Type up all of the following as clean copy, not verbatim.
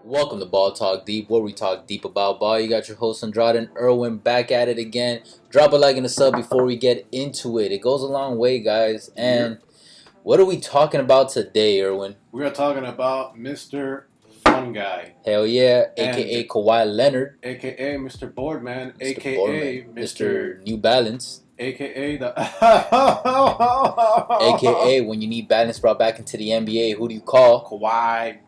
Welcome to Ball Talk Deep, where we talk deep about ball. You got your host Andrade and Irwin back at it again. Drop a like and a sub before we get into it. It goes a long way, guys. And what are we talking about today, Irwin? We are talking about Mr. Fun Guy. Hell yeah, aka Kawhi Leonard, aka Mr. Boardman, Mr. aka Boardman, Mr. New Balance, aka the aka when you need balance brought back into the NBA, who do you call? Kawhi.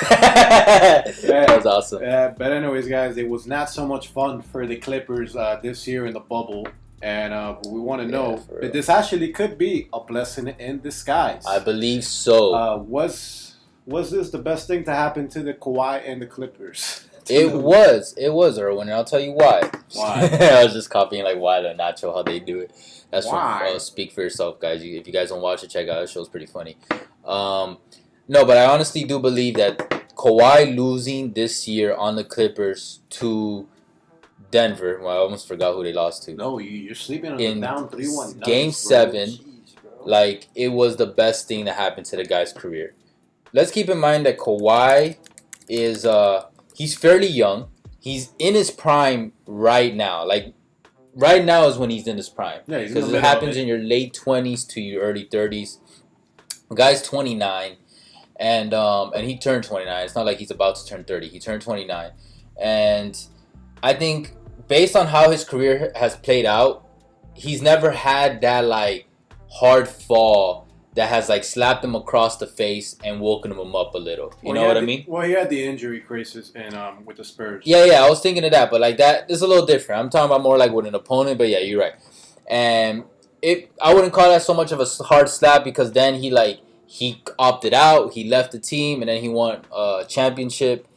That was awesome. But anyways, guys, it was not so much fun for the Clippers this year in the bubble. And we want to know that this actually could be a blessing in disguise. I believe so. Was this the best thing to happen to the Kawhi and the Clippers? It was, Irwin, and I'll tell you why. Why? I was just copying like why the Nacho, how they do it. That's Why? from Speak for Yourself, guys. If you guys don't watch it, check out. The show's pretty funny. No, but I honestly do believe that Kawhi losing this year on the Clippers to Denver. Well, I almost forgot who they lost to. No, you're sleeping on In the down 3-1. Game 7, like it was the best thing that happened to the guy's career. Let's keep in mind that Kawhi is he's fairly young. He's in his prime right now. Like right now is when he's in his prime. Yeah, because it happens in your late 20s to your early 30s. The guy's 29. And he turned 29. It's not like he's about to turn 30. He turned 29. And I think based on how his career has played out, he's never had that like hard fall that has like slapped him across the face and woken him up a little. You know what I mean? Well, he had the injury crisis and with the Spurs. Yeah, I was thinking of that, but like that is a little different. I'm talking about more like with an opponent, but yeah, you're right. And I wouldn't call that so much of a hard slap because then he opted out, he left the team, and then he won a championship.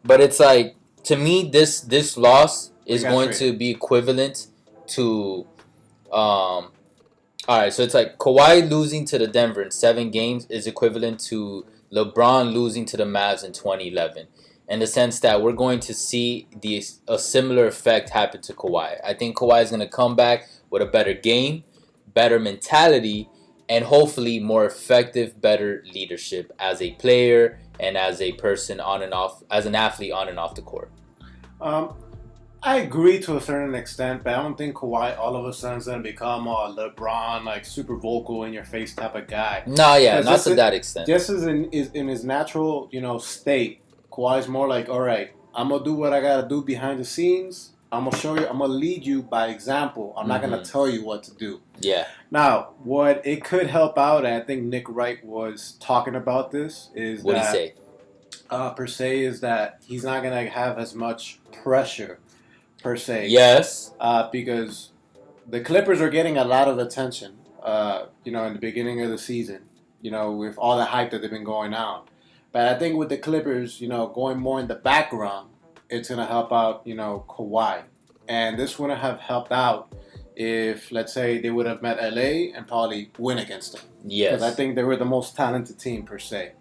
But it's like, to me, this loss is going to be equivalent to, all right, so it's like Kawhi losing to the Denver in 7 games is equivalent to LeBron losing to the Mavs in 2011. In the sense that we're going to see a similar effect happen to Kawhi. I think Kawhi is going to come back with a better game, better mentality, and hopefully more effective, better leadership as a player and as a person on and off, as an athlete on and off the court. I agree to a certain extent, but I don't think Kawhi all of a sudden is going to become a LeBron, like super vocal in your face type of guy. No, yeah, not to that extent. Just as in his natural, state, Kawhi's more like, all right, I'm gonna do what I gotta do behind the scenes. I'm gonna show you. I'm gonna lead you by example. I'm not gonna tell you what to do. Yeah. Now, what it could help out, and I think Nick Wright was talking about this, is what did he say? Per se, is that he's not gonna have as much pressure, per se. Yes. Because the Clippers are getting a lot of attention. In the beginning of the season, with all the hype that they've been going on. But I think with the Clippers, going more in the background, it's going to help out, Kawhi. And this wouldn't have helped out if, let's say, they would have met LA and probably win against them. Yes. Because I think they were the most talented team, per se.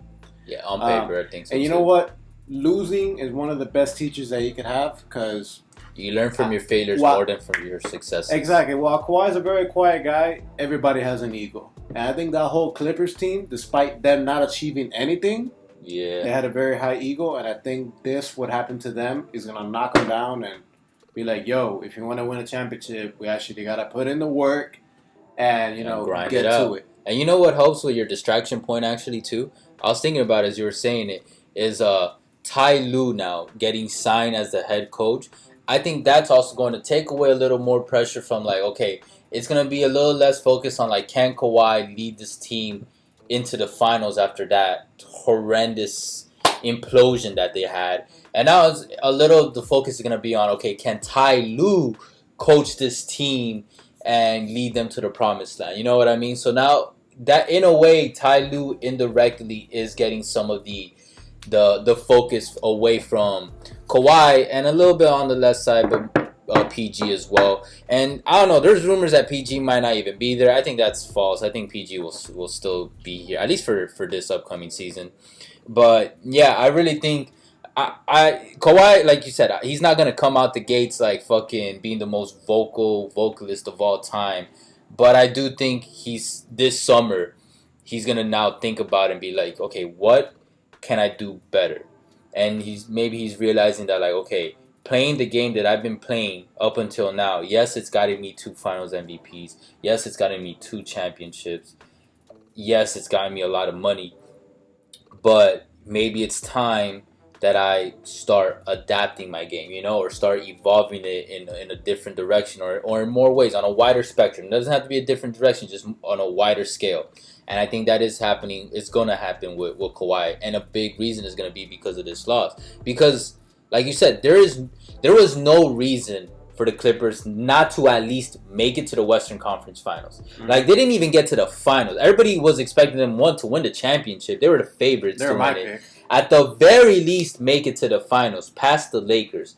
Yeah, on paper, I think so. And you know what? Losing is one of the best teachers that you could have because you learn from your failures more than from your successes. Exactly. While Kawhi is a very quiet guy, everybody has an ego. And I think that whole Clippers team, despite them not achieving anything, they had a very high ego, and I think what happened to them is going to knock them down and be like, yo, if you want to win a championship, we actually got to put in the work and, grind get to it. And you know what helps with your distraction point, actually, too? I was thinking about it as you were saying it, is Ty Lue now getting signed as the head coach. I think that's also going to take away a little more pressure from, like, okay, it's going to be a little less focused on, like, can Kawhi lead this team into the finals after that horrendous implosion that they had. And now it's the focus is going to be on, okay, can Ty Lue coach this team and lead them to the promised land? You know what I mean? So now that, in a way, Ty Lue indirectly is getting some of the focus away from Kawhi and a little bit on the left side, but PG as well. And I don't know, there's rumors that PG might not even be there. I think that's false. I think PG will still be here, at least for this upcoming season. But yeah, I really think Kawhi, like you said, he's not gonna come out the gates like fucking being the most vocalist of all time. But I do think this summer he's gonna now think about it and be like, okay, what can I do better? and he's realizing that, like, okay, playing the game that I've been playing up until now, yes, it's gotten me 2 Finals MVPs. Yes, it's gotten me 2 championships. Yes, it's gotten me a lot of money. But maybe it's time that I start adapting my game, or start evolving it in a different direction, or in more ways, on a wider spectrum. It doesn't have to be a different direction, just on a wider scale. And I think that is happening. It's going to happen with Kawhi. And a big reason is going to be because of this loss. Because, like you said, there was no reason for the Clippers not to at least make it to the Western Conference Finals. Mm-hmm. Like, they didn't even get to the finals. Everybody was expecting them, to win the championship. They were the favorites to win it. At the very least, make it to the finals, past the Lakers.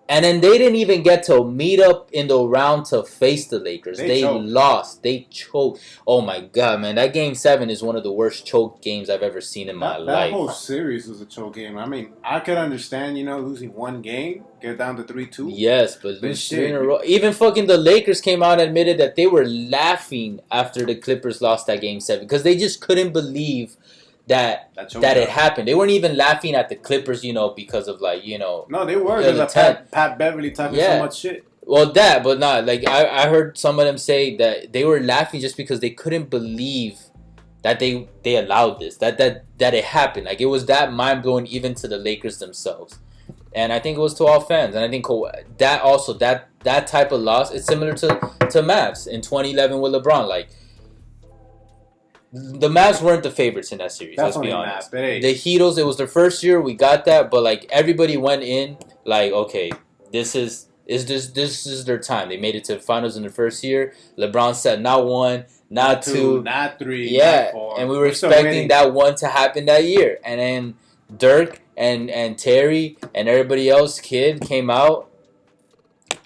And then they didn't even get to meet up in the round to face the Lakers. They lost. They choked. Oh, my God, man. That Game 7 is one of the worst choke games I've ever seen in my life. That whole series was a choke game. I mean, I could understand, losing one game, get down to 3-2. Yes, but losing in a row. Even fucking the Lakers came out and admitted that they were laughing after the Clippers lost that Game 7 because they just couldn't believe that it happened. They weren't even laughing at the Clippers, because of, like, No, they were. Because Pat Beverly talking so much shit. Well, but not. Like, I heard some of them say that they were laughing just because they couldn't believe that they allowed this, that it happened. Like, it was that mind-blowing even to the Lakers themselves. And I think it was to all fans. And I think that also, that type of loss, it's similar to Mavs in 2011 with LeBron. Like, the Mavs weren't the favorites in that series. Definitely, let's be honest. The Heatles, it was their first year. We got that, but, like, everybody went in like, okay, this is their time. They made it to the finals in the first year. LeBron said not 1, not 2, not 3, yeah, not 4. And we were expecting that one to happen that year. And then Dirk and Terry and everybody else, Kid, came out.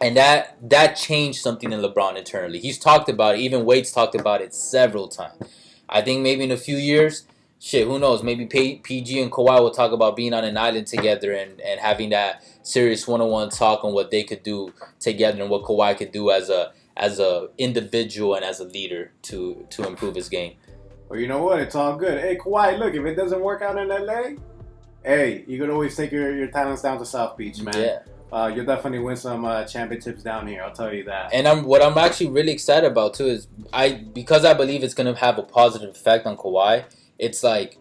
And that changed something in LeBron internally. He's talked about it. Even Wade's talked about it several times. I think maybe in a few years, who knows? Maybe PG and Kawhi will talk about being on an island together and having that serious one-on-one talk on what they could do together and what Kawhi could do as a individual and as a leader to improve his game. Well, you know what? It's all good. Hey, Kawhi, look, if it doesn't work out in LA, hey, you could always take your talents down to South Beach, man. Yeah. You'll definitely win some championships down here. I'll tell you that. And what I'm actually really excited about too is because I believe it's going to have a positive effect on Kawhi. It's like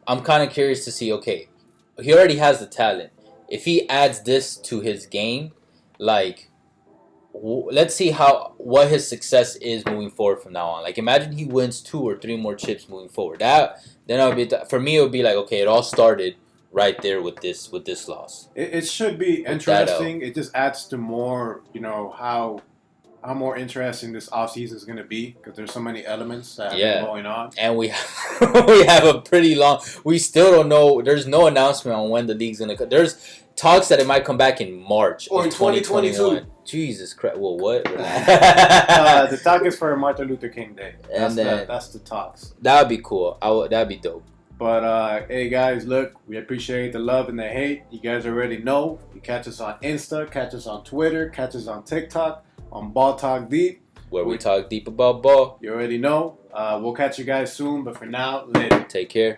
I'm kind of curious to see. Okay, he already has the talent. If he adds this to his game, like, let's see what his success is moving forward from now on. Like, imagine he wins 2 or 3 more chips moving forward. Then I would be for me. It would be like, okay, it all started right there with this loss. It should be interesting. It just adds to more, how more interesting this offseason is going to be because there's so many elements that have been going on. And we have a pretty long. We still don't know. There's no announcement on when the league's going to come. There's talks that it might come back in March or in 2022. Jesus Christ! Well, what? The talk is for Martin Luther King Day. That's the talks. That would be cool. That'd be dope. But, hey, guys, look, we appreciate the love and the hate. You guys already know. You catch us on Insta, catch us on Twitter, catch us on TikTok, on Ball Talk Deep. Where we talk deep about ball. You already know. We'll catch you guys soon, but for now, later. Take care.